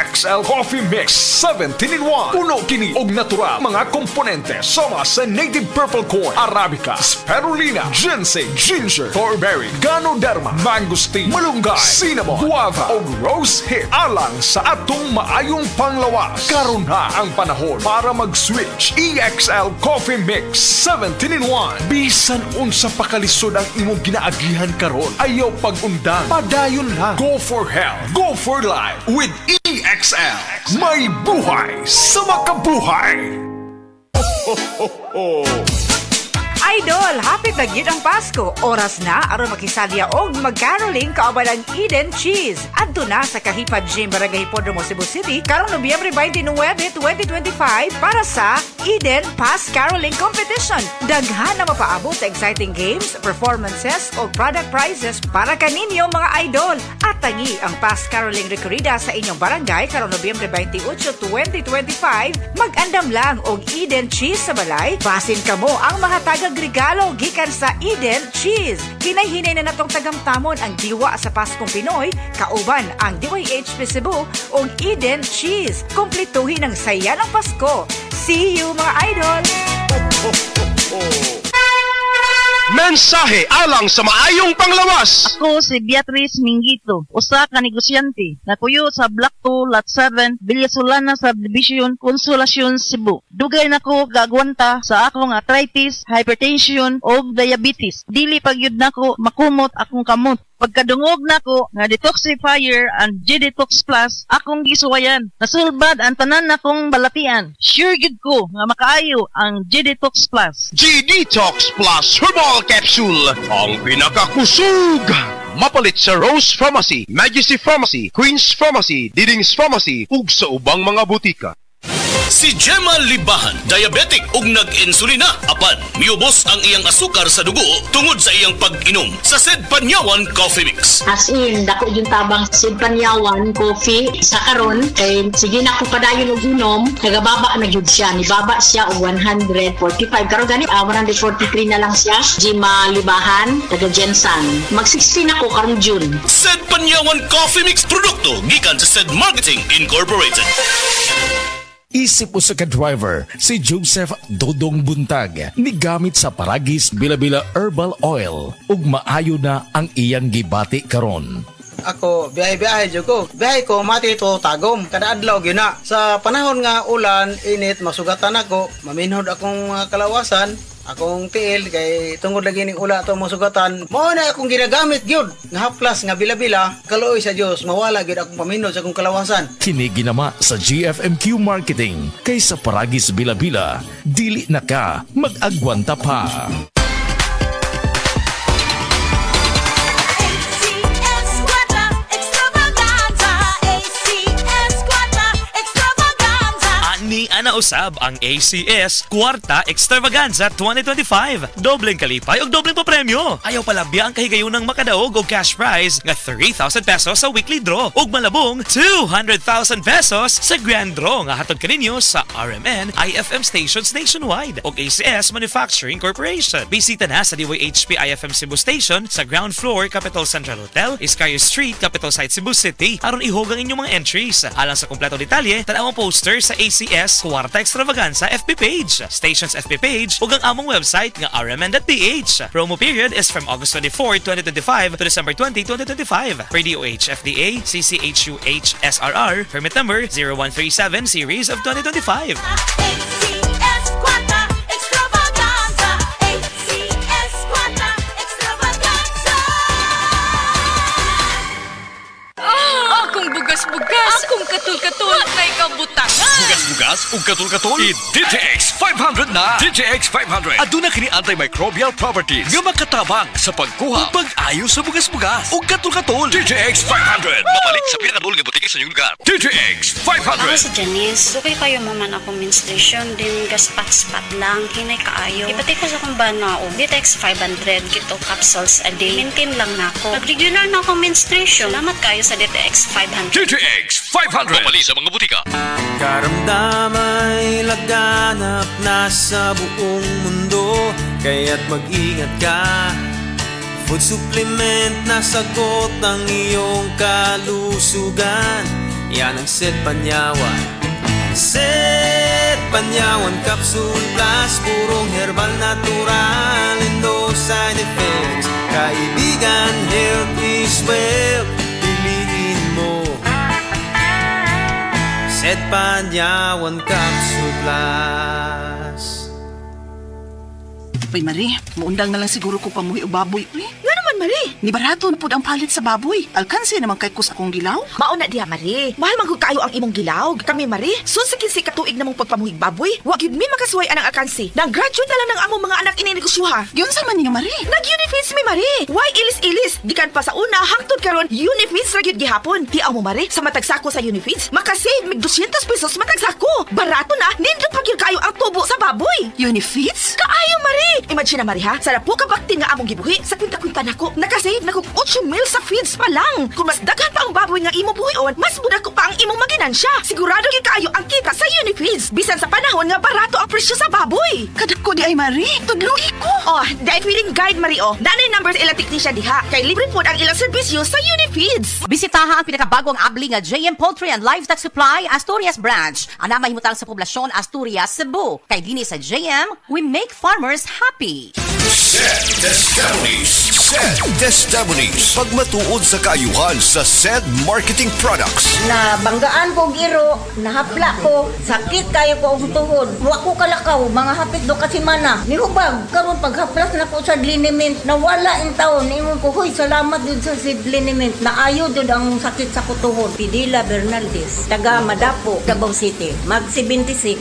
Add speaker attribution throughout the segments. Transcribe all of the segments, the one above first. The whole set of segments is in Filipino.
Speaker 1: EXL Coffee Mix 17-in-1. Puno kini og natural mga komponente sama sa native purple corn, arabica, spirulina, ginseng, ginger, thornberry, ganoderma, mangosteen, malunggay, cinnamon, guava o rose hip alang sa atong maayong panglawas. Karon na ang panahon para mag-switch. EXL Coffee Mix 17-in-1. Bisan unsa pakalisod ang imong ginaagihan karon, ayaw pag-undang, padayon lang. Go for health, go for life with EXL. May buhay sa makabuhay. Ho, ho, ho.
Speaker 2: Idol, hapit na gyud ang Pasko. Oras na aron makisalya og mag-caroling kauban ang Eden Cheese. Adto na sa Kahipad Gym, Barangay Hipodromo, Cebu City, karong Nobyembre 29, 2025 para sa Eden Pass Caroling Competition. Daghan na mapaabot sa exciting games, performances o product prizes para kaninyo mga idol. At tangi ang Pass Caroling Recorrida sa inyong barangay karong Nobyembre 28, 2025. Mag-andam lang og Eden Cheese sa balay. Basin kamo ang mga regalo gikan sa Eden Cheese. Kinayhinay na natong tagamtamon ang diwa sa Paskong Pinoy, kauban ang DYHP Cebu o Eden Cheese. Kumpletuhin ang saya ng Pasko. See you mga idol!
Speaker 3: Mensahe alang sa maayong panglawas.
Speaker 4: Ako si Beatrice Mingito, usa ka negosyante, nakuyo sa Block 2, Lot 7, Villasolana Subdivision, Consolacion, Cebu. Dugay nako gagwanta sa akong arthritis, hypertension o diabetes. Dili pagyud nako makumot akong kamot. Pagkadungog nako nga detoxifier and G-Detox Plus akong gisuwayan. Nasulbad ang tanan nakong balatian. Sure gid ko nga makaayo ang G-Detox Plus.
Speaker 3: G-Detox Plus Herbal Capsule, ang pinakakusog. Mapalit sa Rose Pharmacy, Majesty Pharmacy, Queen's Pharmacy, Diding's Pharmacy, ug sa ubang mga butika.
Speaker 5: Si Gemma Libahan, diabetic ug nag-insulina. Apan, miubos ang iyang asukar sa dugo tungod sa iyang pag-inom sa Sid Panyawan Coffee Mix.
Speaker 6: As in, dako yung tabang Sid Panyawan Coffee sa karon kay sige na ko padayon og inom, nagababa na gyud siya. Nibaba siya og 145. Karon gani 143 na lang siya. Gemma Libahan, taga Jensan. Mag-16 ako karong June.
Speaker 5: Sid Panyawan Coffee Mix produkto gikan sa Sid Marketing Incorporated.
Speaker 1: Isip usa ka driver, si Joseph Dodong Buntag, nigamit sa Paragis Bila-Bila Herbal Oil ug maayo na ang iyang gibati karon.
Speaker 7: Ako, biyahe-biyahe dyan ko. Biyahe ko, mati ito tagom. Kada adlaw gina. Sa panahon nga ulan, init, masugatan ako. Maminhod akong kalawasan. Akong tiil, kay tungod lagi ning ula ito masugatan. Mao na akong ginagamit gyud nga haplas nga bila-bila. Kaluoy sa Dios, mawala gyud akong paminhod sa akong kalawasan.
Speaker 1: Kini ginama sa GFMQ Marketing. Kay sa Paragis Bila-Bila, dili na ka mag-agwanta pa.
Speaker 8: Ni ana usab ang ACS Kwarta Extravaganza 2025. Dobleng kalipay o dobleng papremyo. Ayaw palabya ang kahigayunang makadaog og cash prize nga 3,000 pesos sa weekly draw ug malabong 200,000 pesos sa grand draw nga hatod kaninyo sa RMN IFM stations nationwide ug ACS Manufacturing Corporation. Bisita na sa DYHP IFM Cebu Station sa ground floor Capital Central Hotel, Iscario Street, Capital Site, Cebu City aron ihugang inyong mga entries. Alang sa kumpleto detalye, tanaw ang poster sa ACS Kwarta Extravaganza FB page, station's FB page ug ang among website nga rmn.ph. Promo period is from August 24, 2025 to December 20, 2025. Per DOH FDA CCHUH SRR permit number 0137 series of 2025.
Speaker 9: ACS Kwarta Extravaganza, ACS Kwarta Extravaganza.
Speaker 10: Akong bugas-bugas, akong katul-katul, may kabutangan.
Speaker 5: Bugas-bugas ug katul-katul. I-DJX 500 na. DJX 500. Aduna kini antimicrobial properties nga makatabang sa pagkuha ug pag-ayo sa bugas-bugas ug katul-katul. DJX 500. Mapalit sa pinakadul nga butiki sa inyong lugar. DJX 500.
Speaker 11: Ako si Janice. Sukay kayo maman akong menstruation din gaspat-spat lang hinay kaayo. Ipati ko sa kong banao. DJX 500 kito capsules a day. Maintain lang na ako. Pag regular na akong menstruation, salamat kayo sa DJX 500.
Speaker 5: DJX 500. Mapalit sa mga butika.
Speaker 12: Karamdamay laganap na sa buong mundo, kaya't mag-ingat ka. Food supplement na sagot ang iyong kalusugan. Yan ang Set Panyawan. Set Panyawan Capsule Plus, purong herbal natural and no side effects. Kaibigan, health is wealth, piliin mo Set Panyawan Capsule Plus.
Speaker 13: Uy, Marie, maundang na lang siguro ko pamuhi o baboy. Uy, nga naman, Marie. Ni barato na po ang palit sa baboy. Alkansi naman kay kus akong gilaw.
Speaker 14: Mauna diha, Marie. Mahal man kayo ang imong gilaw. Kami, Marie, sunsikin si katuig namong pagpamuhig baboy. Wag yun mi makasuway anang alkansi. Nag-graduate na lang ng among mga anak ininegosyoha.
Speaker 13: Yun sa man niya, Marie.
Speaker 14: Nag-unifeeds mi, Marie. Why ilis-ilis? Gikan pa sa una, hangtod karon unifeeds ra gyud gihapon. Tiaw mo, Marie, sa matagsako sa unifeeds, makasave mig 200 pesos matagsako. Barato na, nindot pa gyud kayo ang tubo sa baboy.
Speaker 13: Unifeeds?
Speaker 14: Kaayo, Marie. Imagine na, Marie, ha? Sa po ka baktin nga among gibuhi, sa kwinta-kwinta nako, nakasave na kong 8 mil sa feeds pa lang. Kung mas daghan pa ang baboy nga imo buhion, mas budak ko pa ang imong maginansya. Sigurado gyud kayo ang kita sa Unifeeds. Bisan sa panahon nga barato ang presyo sa baboy.
Speaker 13: Kadak ko di ay, Marie. Tudlugi ko.
Speaker 14: Oh, dahil feeding guide, Marie, oh. Nanay numbers ilang technician diha. Kay libre po ang ilang serbisyo sa Unifeeds.
Speaker 15: Bisitaha ang pinakabagong abli nga JM Poultry and Livestock Supply Asturias Branch. Ana mahimutang sa poblasyon Asturias, Cebu. Kay dinhi sa JM, we make farmers happy.
Speaker 16: Sed Testimonies. Sed Testimonies. Pagmatuod sa kaayuhan sa Sed Marketing Products.
Speaker 17: Na banggaan ko giro, nahapla ko, sakit kayo ko ang tuhod. Wa ko kalakaw, mga hapit do kasi mana. Nihubag, karon paghaplas na ko sa liniment, nawala in taon. Ingon ko, hoy, salamat dun sa liniment. Naayo dun ang sakit sa kutuhod. Pidila Bernaldez, taga Madapo, Davao City, mag 76.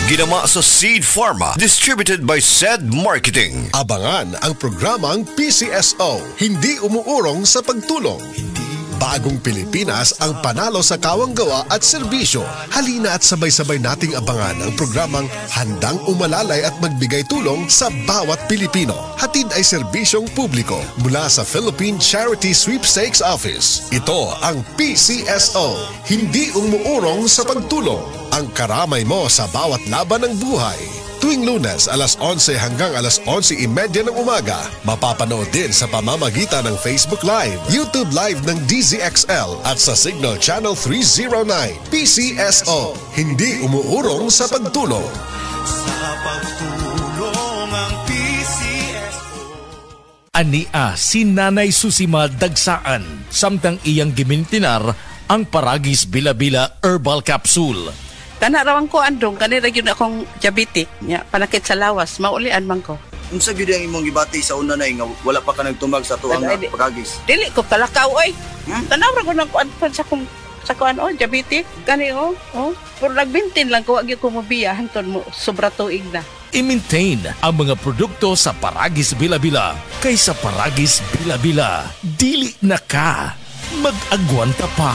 Speaker 16: Ginama sa Seed Pharma, distributed by Sed Marketing.
Speaker 18: Abangan ang programang PCSO, hindi umuurong sa pagtulong. Bagong Pilipinas ang panalo sa kawanggawa at serbisyo. Halina at sabay-sabay nating abangan ang programang handang umalalay at magbigay tulong sa bawat Pilipino. Hatid ay serbisyong publiko mula sa Philippine Charity Sweepstakes Office. Ito ang PCSO, hindi umuurong sa pagtulong. Ang karamay mo sa bawat laban ng buhay. Tuwing Lunes, alas 11 hanggang alas 11:30 ng umaga. Mapapanood din sa pamamagitan ng Facebook Live, YouTube Live ng DZXL at sa Signal Channel 309. PCSO, hindi umuurong sa pagtulong.
Speaker 12: Sa pagtulong ang PCSO.
Speaker 5: Ania si Nanay Susima Dagsaan, samtang iyang gimintinar ang Paragis Bila-Bila Herbal Capsule.
Speaker 13: Kana rawan ko andong, kanira yun akong diabetic. Ya, panakit sa lawas, maulian man ko.
Speaker 19: Unsa gyud ang imong gibati sa una nay nga wala pa ka nagtumag sa tuang pagagis?
Speaker 13: Dili ko kalakaw oy. Tanaw ra ko nang kuan sa kuan diabetic. Kani pero nagbintin lang ko wag ko mobiya hangtod mo sobra tuig na.
Speaker 5: I-maintain ang mga produkto sa Paragis Bila-Bila. Kaysa Paragis Bila-Bila, dili na ka. Mag-agwanta pa.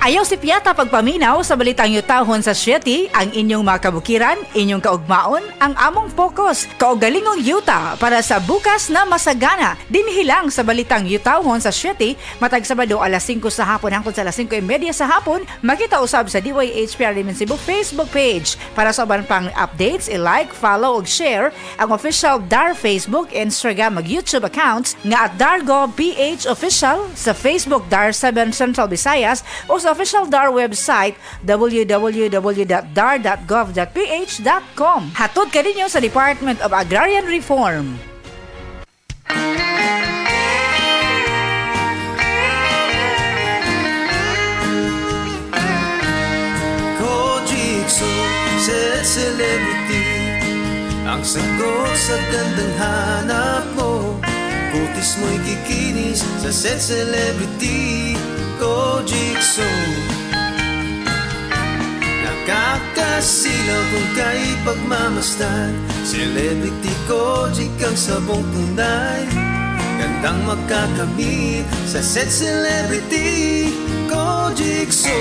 Speaker 2: Ayaw si Piata pagpaminaw sa balitang yutahon sa Sieti, ang inyong mga kabukiran, inyong kaugmaon, ang among focus, kaugalingong yuta para sa bukas na masagana. Dinhilang sa balitang yutahon sa Sieti, matag Sabado alas 5 sa hapon hangtod sa alas 5:30 sa hapon, makita usab sa DYHPR Limen Cebu Facebook page. Para sa uban pang updates, i-like, follow ug share ang official DAR Facebook, Instagram ug YouTube accounts nga at Dargo PH Official sa Facebook DAR 7 Central Visayas o sa official DAR website www.dar.gov.ph.com. Hatod ka ninyo sa Department of Agrarian Reform.
Speaker 12: Kojikso, Sed Celebrity, ang sagot sa gandang hanap mo. Kutis mo'y kikinis sa Sed Celebrity. Kojikso, nakakasilaw kung kay pagmamasdan. Celebrity Kojik ang sabong tunay, gandang magkakamit sa Sed Celebrity. Kojikso.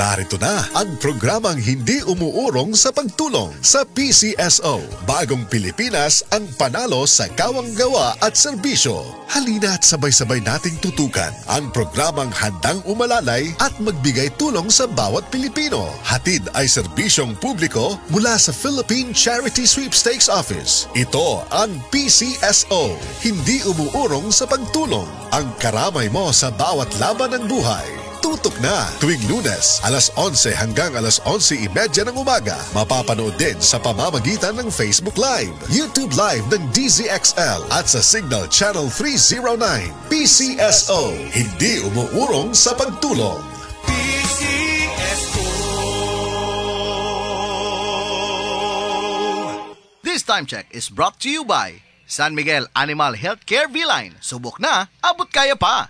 Speaker 18: Narito na ang programang hindi umuurong sa pagtulong sa PCSO. Bagong Pilipinas ang panalo sa kawang gawa at serbisyo. Halina at sabay-sabay nating tutukan ang programang handang umalalay at magbigay tulong sa bawat Pilipino. Hatid ay serbisyong publiko mula sa Philippine Charity Sweepstakes Office. Ito ang PCSO. Hindi umuurong sa pagtulong. Ang karamay mo sa bawat laban ng buhay. Tutok na tuwing Lunes, alas 11 hanggang alas 11:30 ng umaga. Mapapanood din sa pamamagitan ng Facebook Live, YouTube Live ng DZXL at sa Signal Channel 309. PCSO, hindi umuurong sa pagtulong.
Speaker 20: This time check is brought to you by San Miguel Animal Healthcare V-Line. Subok na, abot kaya pa.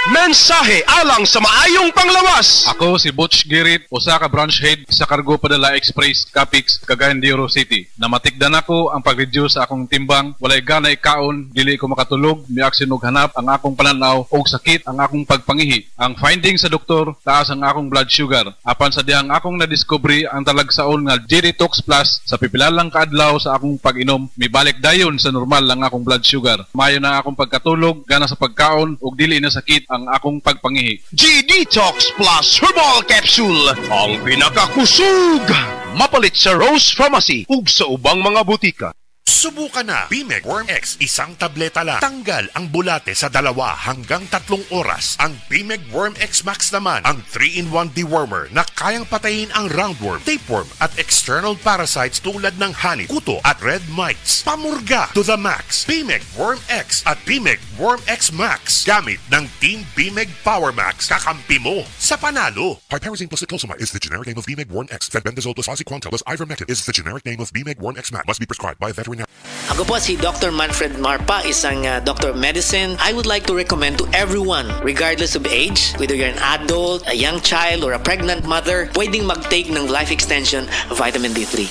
Speaker 3: Mensahe alang sa maayong panglawas.
Speaker 21: Ako si Butch Girit, usa ka branch head sa Cargo Padala Express, Capix, Cagayan de Oro City. Namatikdan ako ang pag-reduce sa akong timbang, walay ganay kaon, dili ko makatulog, miaksin og hanap ang akong pananaw og sakit ang akong pagpangihi. Ang finding sa doktor, taas ang akong blood sugar. Apan sa dihang akong nadiscovery ang talagsaon nga G-Detox Plus sa pipilalang kaadlaw sa akong pag-inom, mibalik dayon sa normal ang akong blood sugar. Mayo na akong pagkatulog, gana sa pagkaon ug dili na sakit ang akong pagpangihi.
Speaker 3: G-Detox Plus Herbal Capsule, ang pinakakusog. Mapalit sa Rose Pharmacy ug sa ubang mga butika.
Speaker 22: Subukan na Bimeg Worm X, isang tableta lang. Tanggal ang bulate sa 2 hanggang 3 oras. Ang Bimeg Worm X Max naman, ang 3-in-1 dewormer na kayang patayin ang roundworm, tapeworm at external parasites tulad ng honey, kuto at red mites. Pamurga to the max. Bimeg Worm X at Bimeg Worm X Max. Gamit ng Team Bimeg Power Max, kakampi mo sa panalo.
Speaker 23: Piperazine plus Cyclosama is the generic name of Bimeg Worm X. Fenbendazole plus oxyquantel plus ivermectin is the generic name of Bimeg Worm X Max. Must be prescribed by a veterinarian.
Speaker 24: Ako po si Dr. Manfred Marpa, isang Dr. of Medicine. I would like to recommend to everyone, regardless of age, whether you're an adult, a young child, or a pregnant mother, pwedeng mag-take ng Life Extension Vitamin D3.